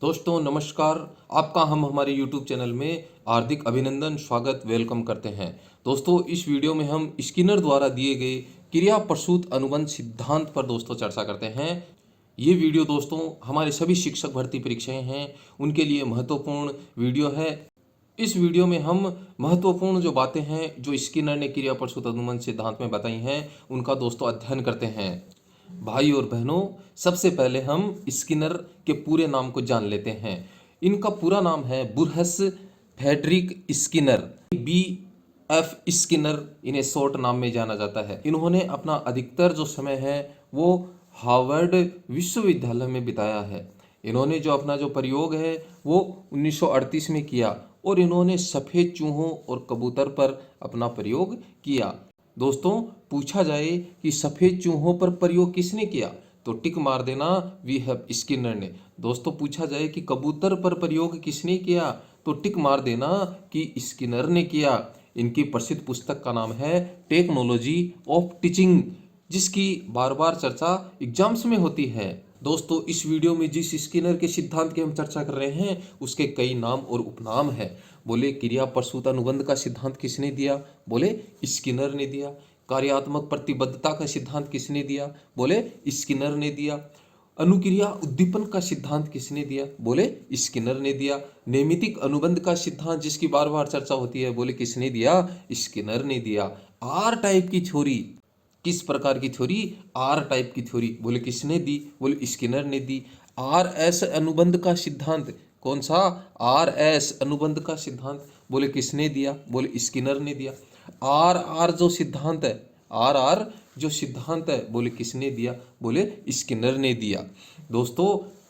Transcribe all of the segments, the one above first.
दोस्तों नमस्कार। आपका हम हमारे YouTube चैनल में हार्दिक अभिनंदन, स्वागत, वेलकम करते हैं। दोस्तों इस वीडियो में हम स्किनर द्वारा दिए गए क्रिया प्रसूत अनुबंध सिद्धांत पर दोस्तों चर्चा करते हैं। ये वीडियो दोस्तों हमारे सभी शिक्षक भर्ती परीक्षाएं हैं उनके लिए महत्वपूर्ण वीडियो है। इस वीडियो में हम महत्वपूर्ण जो बातें हैं जो स्किनर ने क्रिया प्रसूत अनुबंध सिद्धांत में बताई हैं उनका दोस्तों अध्ययन करते हैं। भाई और बहनों, सबसे पहले हम स्किनर के पूरे नाम को जान लेते हैं। इनका पूरा नाम है Burrhus Frederic Skinner, B F Skinner इन्हें शॉर्ट नाम में जाना जाता है। इन्होंने अपना अधिकतर जो समय है वो हार्वर्ड विश्वविद्यालय में बिताया है। इन्होंने जो अपना जो प्रयोग है वो 1938 में किया और इन्होंने सफ़ेद चूहों और कबूतर पर अपना प्रयोग किया। दोस्तों पूछा जाए कि सफ़ेद चूहों पर प्रयोग किसने किया तो टिक मार देना, वी हैव स्किनर ने। दोस्तों पूछा जाए कि कबूतर पर प्रयोग किसने किया तो टिक मार देना कि स्किनर ने किया। इनकी प्रसिद्ध पुस्तक का नाम है टेक्नोलॉजी ऑफ टीचिंग, जिसकी बार बार चर्चा एग्जाम्स में होती है। दोस्तों इस वीडियो में जिस स्किनर के सिद्धांत की हम चर्चा कर रहे हैं उसके कई नाम और उपनाम है। बोले क्रिया प्रसूत अनुबंध का सिद्धांत किसने दिया? बोले स्किनर ने दिया। कार्यात्मक प्रतिबद्धता का सिद्धांत किसने दिया? बोले स्किनर ने दिया। अनुक्रिया उद्दीपन का सिद्धांत किसने दिया? बोले स्किनर ने दिया। नैमित्तिक अनुबंध का सिद्धांत जिसकी बार बार चर्चा होती है, बोले किसने दिया? स्किनर ने दिया। आर टाइप की थ्योरी, किस प्रकार की थ्योरी? आर टाइप की थ्योरी, बोले किसने दी? बोले स्किनर ने दी। आर एस अनुबंध का सिद्धांत, कौन सा? आर एस अनुबंध का सिद्धांत, बोले किसने दिया? बोले स्किनर ने दिया। आर आर जो सिद्धांत है, आर आर जो सिद्धांत है, बोले किसने दिया? बोले स्किनर ने दिया। दोस्तों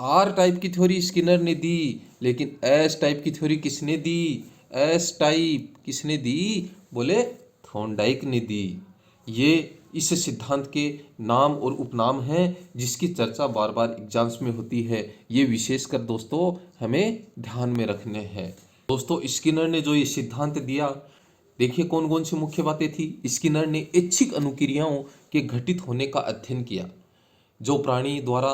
आर टाइप की थ्योरी स्किनर ने दी, लेकिन एस टाइप की थ्योरी किसने दी? एस टाइप किसने दी? बोले थॉर्नडाइक ने दी। ये इस सिद्धांत के नाम और उपनाम हैं जिसकी चर्चा बार बार एग्जाम्स में होती है। ये विशेषकर दोस्तों हमें ध्यान में रखने हैं। दोस्तों स्किनर ने जो ये सिद्धांत दिया, देखिए कौन कौन सी मुख्य बातें थी। स्किनर ने ऐच्छिक अनुक्रियाओं के घटित होने का अध्ययन किया जो प्राणी द्वारा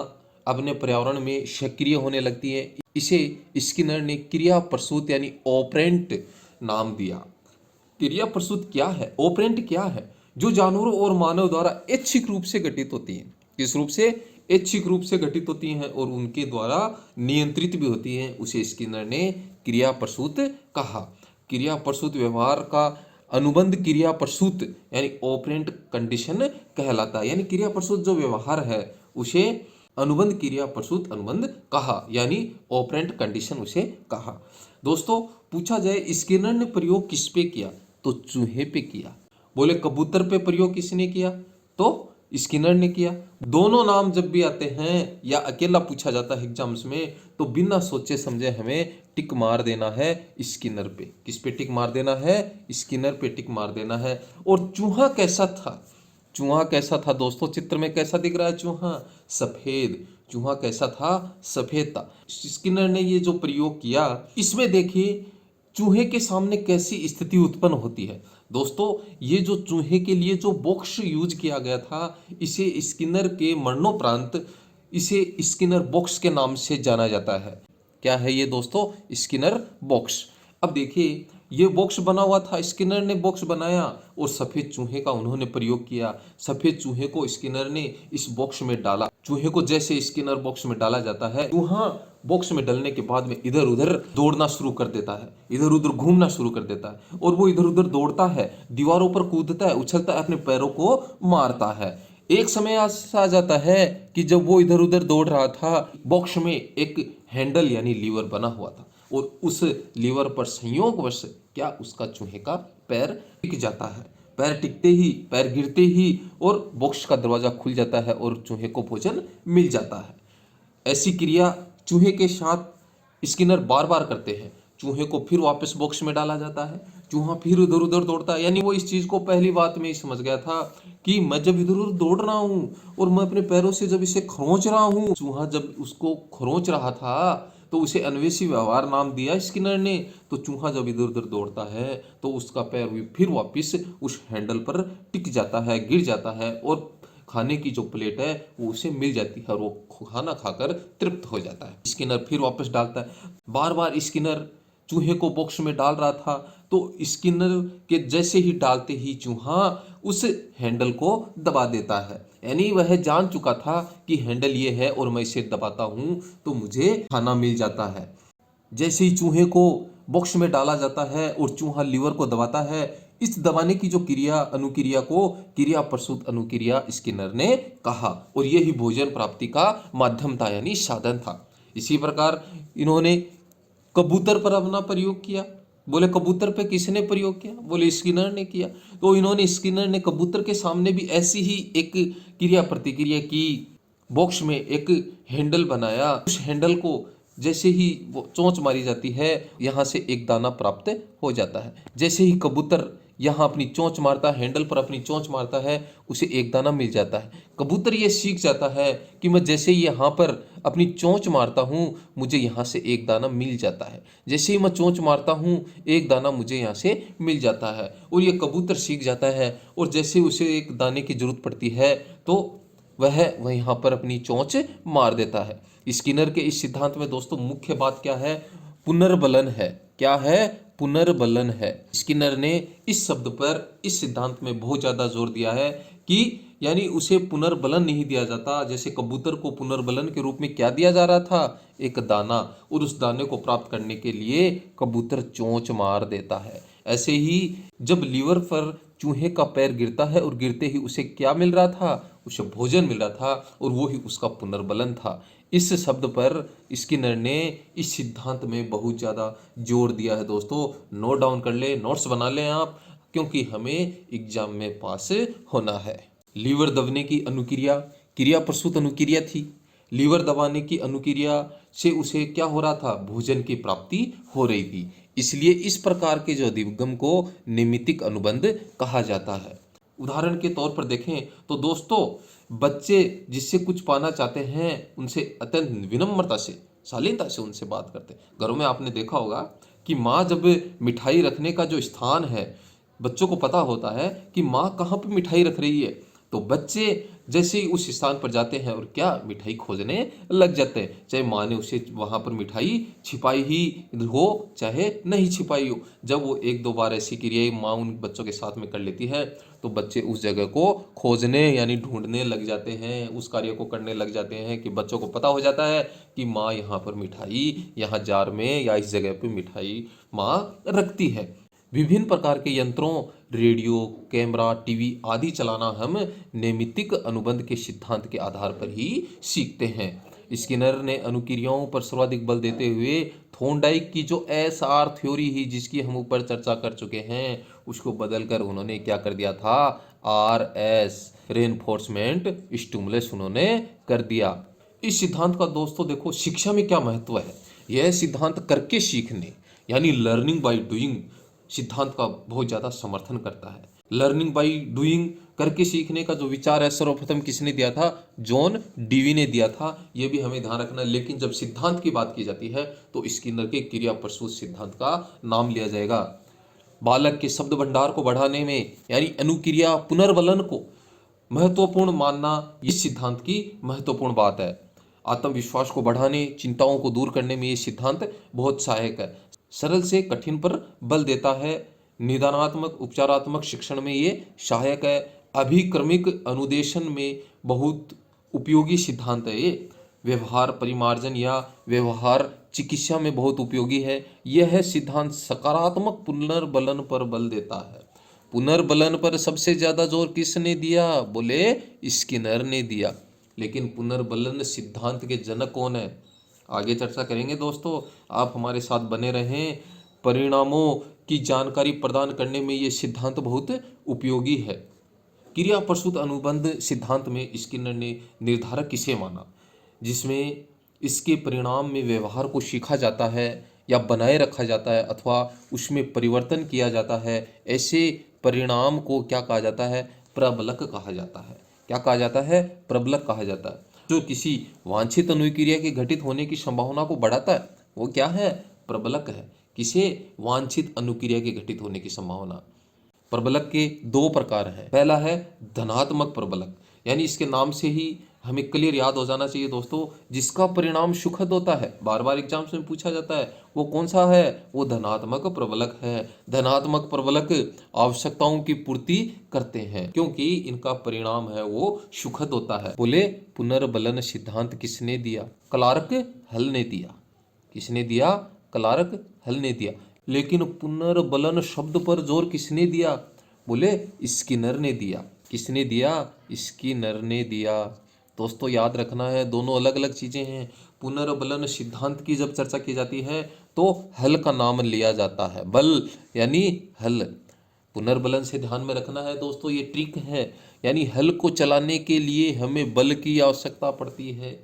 अपने पर्यावरण में सक्रिय होने लगती है। इसे स्किनर ने क्रिया प्रसूत यानी ऑपरेंट नाम दिया। क्रिया प्रसूत क्या है? ऑपरेंट क्या है? जो जानवरों और मानव द्वारा ऐच्छिक रूप से घटित होती हैं। किस रूप से? ऐच्छिक रूप से घटित होती हैं और उनके द्वारा नियंत्रित भी होती हैं, उसे स्किनर ने क्रिया प्रसूत कहा। क्रिया प्रसूत व्यवहार का अनुबंध क्रिया प्रसूत यानी ऑपरेंट कंडीशन कहलाता है। यानी क्रिया प्रसूत जो व्यवहार है उसे अनुबंध क्रिया प्रसूत अनुबंध कहा, यानी ऑपरेंट कंडीशन उसे कहा। दोस्तों पूछा जाए स्किनर ने प्रयोग किस पे किया तो चूहे पे किया। बोले कबूतर पे प्रयोग किसने किया तो स्किनर ने किया। दोनों नाम जब भी आते हैं या अकेला पूछा जाता है एग्जाम्स में तो बिना सोचे समझे हमें टिक मार देना है स्किनर पे। किस पे टिक मार देना है? स्किनर पे टिक मार देना है। और चूहा कैसा था? चूहा कैसा था दोस्तों? चित्र में कैसा दिख रहा है चूहा? सफेद। चूहा कैसा था? सफेद था। स्किनर ने ये जो प्रयोग किया इसमें देखिए चूहे के सामने कैसी स्थिति उत्पन्न होती है। दोस्तों ये जो चूहे के लिए जो बॉक्स यूज किया गया था, इसे स्किनर के मरणोपरांत इसे स्किनर बॉक्स के नाम से जाना जाता है। क्या है ये दोस्तों? Skinner box. अब देखिए ये बॉक्स बना हुआ था, स्किनर ने बॉक्स बनाया और सफेद चूहे का उन्होंने प्रयोग किया। सफेद चूहे को स्किनर ने इस बॉक्स में डाला। चूहे को जैसे स्किनर बॉक्स में डाला जाता है, चूहा बॉक्स में डलने के बाद में इधर उधर दौड़ना शुरू कर देता है, इधर उधर घूमना शुरू कर देता है। और वो इधर उधर दौड़ता है, दीवारों पर कूदता है, उछलता है, अपने पैरों को मारता है। एक समय ऐसा आ जाता है कि जब वो इधर उधर दौड़ रहा था, बॉक्स में एक हैंडल यानी लीवर बना हुआ था और उस लीवर पर संयोगवश क्या उसका चूहे का पैर टिक जाता है। पैर टिकते ही, पैर गिरते ही और बॉक्स का दरवाजा खुल जाता है और चूहे को भोजन मिल जाता है। ऐसी क्रिया चूहे के साथ स्किनर बार बार करते हैं। चूहे को फिर वापस बॉक्स में डाला जाता है, चूहा फिर इधर उधर दौड़ता है। यानी वो इस चीज को पहली बात में ही समझ गया था कि मैं जब इधर उधर दौड़ रहा हूँ और मैं अपने पैरों से जब इसे खरोंच रहा हूँ, चूहा जब उसको खरोंच रहा था तो उसे अन्वेषी व्यवहार नाम दिया स्किनर ने। तो चूहा जब इधर उधर दौड़ता है तो उसका पैर भी फिर वापस उस हैंडल पर टिक जाता है, गिर जाता है और खाने की जो प्लेट है वो उसे मिल जाती है और वो खाना खाकर तृप्त हो जाता है। स्किनर फिर वापस डालता है। बार बार स्किनर चूहे को बॉक्स में डाल रहा था, तो स्किनर के जैसे ही डालते ही चूहा उस हैंडल को दबा देता है। यानी वह जान चुका था कि हैंडल ये है और मैं इसे दबाता हूं तो मुझे खाना मिल जाता है। जैसे ही चूहे को बॉक्स में डाला जाता है और चूहा लीवर को दबाता है, इस दबाने की जो क्रिया अनुक्रिया को क्रिया प्रसूत अनुक्रिया स्किनर ने कहा, और यही भोजन प्राप्ति का माध्यम था, यानी साधन था। इसी प्रकार इन्होंने कबूतर पर अपना प्रयोग किया। बोले कबूतर पे किसने प्रयोग किया? बोले स्किनर ने किया। तो इन्होंने स्किनर ने कबूतर के सामने भी ऐसी ही एक क्रिया प्रतिक्रिया की। बॉक्स में एक हैंडल बनाया, उस हैंडल को जैसे ही वो चोंच मारी जाती है, यहाँ से एक दाना प्राप्त हो जाता है। जैसे ही कबूतर यहाँ अपनी चोंच मारता है, हैंडल पर अपनी चोंच मारता है, उसे एक दाना मिल जाता है। कबूतर ये सीख जाता है कि मैं जैसे ही यहाँ पर अपनी चोंच मारता हूँ मुझे यहाँ से एक दाना मिल जाता है, जैसे ही मैं चोंच मारता हूँ एक दाना मुझे यहाँ से मिल जाता है। और ये कबूतर सीख जाता है, और जैसे उसे एक दाने की जरूरत पड़ती है तो वह यहाँ पर अपनी चोंच मार देता है। स्किनर के इस सिद्धांत में दोस्तों मुख्य बात क्या है? पुनर्बलन है। क्या है? पुनर्बलन है। स्किनर ने इस शब्द पर, इस सिद्धांत में बहुत ज्यादा जोर दिया है कि यानी उसे पुनर्बलन नहीं दिया जाता। जैसे कबूतर को पुनर्बलन के रूप में क्या दिया जा रहा था? एक दाना, और उस दाने को प्राप्त करने के लिए कबूतर चोंच मार देता है। ऐसे ही जब लीवर पर चूहे का पैर गिरता है और गिरते ही उसे क्या मिल रहा था? उसे भोजन मिल रहा था, और वो ही उसका पुनर्बलन था। इस शब्द पर स्किनर ने इस सिद्धांत में बहुत ज़्यादा जोर दिया है। दोस्तों नोट डाउन कर ले, नोट्स बना लें आप, क्योंकि हमें एग्जाम में पास होना है। लीवर दबाने की अनुक्रिया क्रिया प्रसूत अनुक्रिया थी। लीवर दबाने की अनुक्रिया से उसे क्या हो रहा था? भोजन की प्राप्ति हो रही थी। इसलिए इस प्रकार के जो अधिगम को नैमित्तिक अनुबंध कहा जाता है। उदाहरण के तौर पर देखें तो दोस्तों, बच्चे जिससे कुछ पाना चाहते हैं उनसे अत्यंत विनम्रता से, शालीनता से उनसे बात करते हैं। घरों में आपने देखा होगा कि माँ जब मिठाई रखने का जो स्थान है, बच्चों को पता होता है कि माँ कहाँ पर मिठाई रख रही है, तो बच्चे जैसे ही उस स्थान पर जाते हैं और क्या मिठाई खोजने लग जाते हैं, चाहे माँ ने उसे वहाँ पर मिठाई छिपाई ही हो चाहे नहीं छिपाई हो। जब वो एक दो बार ऐसी क्रियाएं माँ उन बच्चों के साथ में कर लेती है तो बच्चे उस जगह को खोजने यानी ढूंढने लग जाते हैं, उस कार्य को करने लग जाते हैं कि बच्चों को पता हो जाता है कि माँ यहाँ पर मिठाई, यहाँ जार में या इस जगह पर मिठाई माँ रखती है। विभिन्न प्रकार के यंत्रों, रेडियो, कैमरा, टीवी आदि चलाना हम नैमित्तिक अनुबंध के सिद्धांत के आधार पर ही सीखते हैं। स्किनर ने अनुक्रियाओं पर सर्वाधिक बल देते हुए थॉर्नडाइक की जो एसआर थ्योरी ही, जिसकी हम ऊपर चर्चा कर चुके हैं, उसको बदलकर उन्होंने क्या कर दिया था? आरएस रेनफोर्समेंट स्टिमुलस उन्होंने कर दिया। इस सिद्धांत का दोस्तों देखो शिक्षा में क्या महत्व है। यह सिद्धांत करके सीखने यानी लर्निंग बाय डूइंग सिद्धांत का बहुत ज़्यादा समर्थन करता है। लर्निंग बाय डूइंग, करके सीखने का जो विचार है सर्वप्रथम किसने दिया था? जॉन डीवी ने दिया था। यह भी हमें ध्यान रखना है। लेकिन जब सिद्धांत की बात की जाती है तो स्किनर के क्रिया प्रसूत सिद्धांत का नाम लिया जाएगा। बालक के शब्द भंडार को बढ़ाने में यानी अनुक्रिया पुनर्बलन को महत्वपूर्ण मानना इस सिद्धांत की महत्वपूर्ण बात है। आत्मविश्वास को बढ़ाने, चिंताओं को दूर करने में ये सिद्धांत बहुत सहायक है। सरल से कठिन पर बल देता है। निदानात्मक उपचारात्मक शिक्षण में ये सहायक है। अभिक्रमिक अनुदेशन में बहुत उपयोगी सिद्धांत है ये। व्यवहार परिमार्जन या व्यवहार चिकित्सा में बहुत उपयोगी है। यह सिद्धांत सकारात्मक पुनर्बलन पर बल देता है। पुनर्बलन पर सबसे ज्यादा जोर किसने दिया? बोले स्किनर ने दिया। लेकिन पुनर्बलन सिद्धांत के जनक कौन है? आगे चर्चा करेंगे दोस्तों, आप हमारे साथ बने रहें। परिणामों की जानकारी प्रदान करने में ये सिद्धांत बहुत उपयोगी है। क्रिया प्रसूत अनुबंध सिद्धांत में स्किनर ने निर्धारक किसे माना? जिसमें इसके परिणाम में व्यवहार को सीखा जाता है या बनाए रखा जाता है अथवा उसमें परिवर्तन किया जाता है। ऐसे परिणाम को क्या कहा जाता है? प्रबलक कहा जाता है। क्या कहा जाता है? प्रबलक कहा जाता है। जो किसी वांछित अनुक्रिया के घटित होने की संभावना को बढ़ाता है वो क्या है? प्रबलक है। किसे? वांछित अनुक्रिया के घटित होने की संभावना। प्रबलक के दो प्रकार हैं। पहला है धनात्मक प्रबलक, यानी इसके नाम से ही हमें क्लियर याद हो जाना चाहिए दोस्तों, जिसका परिणाम सुखद होता है, बार बार एग्जाम्स में पूछा जाता है, वो कौन सा है? वो धनात्मक प्रबलक है। धनात्मक प्रबलक आवश्यकताओं की पूर्ति करते हैं क्योंकि इनका परिणाम है वो सुखद होता है। बोले पुनर्बलन सिद्धांत किसने दिया? क्लार्क हल ने दिया। किसने दिया? क्लार्क हल ने दिया। लेकिन पुनर्बलन शब्द पर जोर किसने दिया? बोले स्किनर ने दिया। किसने दिया? स्किनर ने दिया। दोस्तों याद रखना है, दोनों अलग अलग चीजें हैं। पुनर्बलन सिद्धांत की जब चर्चा की जाती है तो हल का नाम लिया जाता है, बल यानी हल। पुनर्बलन से ध्यान में रखना है दोस्तों, ये ट्रिक है, यानी हल को चलाने के लिए हमें बल की आवश्यकता पड़ती है,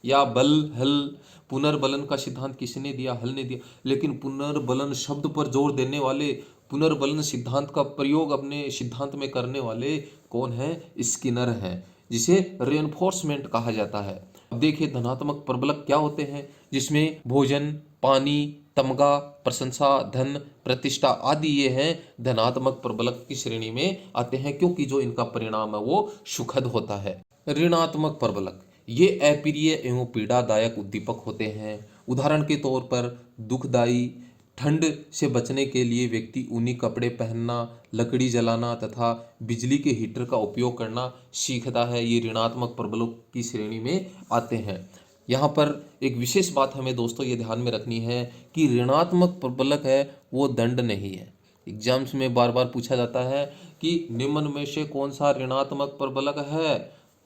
या बल हल। पुनर्बलन का सिद्धांत किसने दिया? हल ने दिया। लेकिन पुनर्बलन शब्द पर जोर देने वाले, पुनर्बलन सिद्धांत का प्रयोग अपने सिद्धांत में करने वाले कौन है? स्किनर हैं, जिसे रेनफोर्समेंट कहा जाता है। अब देखिए धनात्मक प्रबलक क्या होते हैं, जिसमें भोजन, पानी, तमगा, प्रशंसा, धन, प्रतिष्ठा आदि ये हैं धनात्मक प्रबलक की श्रेणी में आते हैं, क्योंकि जो इनका परिणाम है वो सुखद होता है। ऋणात्मक प्रबलक ये अप्रिय एवं पीड़ादायक उद्दीपक होते हैं। उदाहरण के तौर पर दुखदाई, ठंड से बचने के लिए व्यक्ति ऊनी कपड़े पहनना, लकड़ी जलाना तथा बिजली के हीटर का उपयोग करना सीखता है। ये ऋणात्मक प्रबलों की श्रेणी में आते हैं। यहाँ पर एक विशेष बात हमें दोस्तों ये ध्यान में रखनी है कि ऋणात्मक प्रबलक है वो दंड नहीं है। एग्जाम्स में बार बार पूछा जाता है कि निम्न में से कौन सा ऋणात्मक प्रबलक है,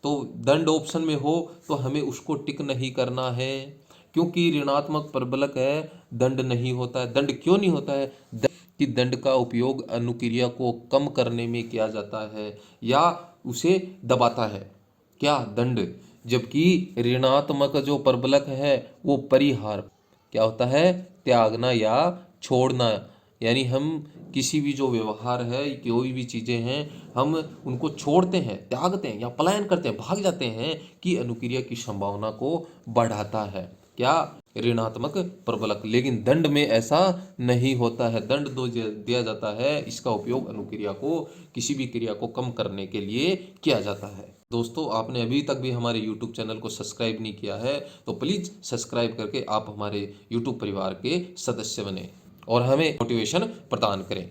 तो दंड ऑप्शन में हो तो हमें उसको टिक नहीं करना है, क्योंकि ऋणात्मक प्रबलक है दंड नहीं होता है। दंड क्यों नहीं होता है? कि दंड का उपयोग अनुक्रिया को कम करने में किया जाता है या उसे दबाता है, क्या? दंड। जबकि ऋणात्मक जो प्रबलक है वो परिहार, क्या होता है? त्यागना या छोड़ना। यानी हम किसी भी जो व्यवहार है, कोई भी चीजें हैं, हम उनको छोड़ते हैं, त्यागते हैं या पलायन करते हैं, भाग जाते हैं, कि अनुक्रिया की संभावना को बढ़ाता है। क्या? ऋणात्मक प्रबलक। लेकिन दंड में ऐसा नहीं होता है। दंड दो दिया जाता है, इसका उपयोग अनुक्रिया को, किसी भी क्रिया को कम करने के लिए किया जाता है। दोस्तों आपने अभी तक भी हमारे YouTube चैनल को सब्सक्राइब नहीं किया है तो प्लीज़ सब्सक्राइब करके आप हमारे YouTube परिवार के सदस्य बने और हमें मोटिवेशन प्रदान करें।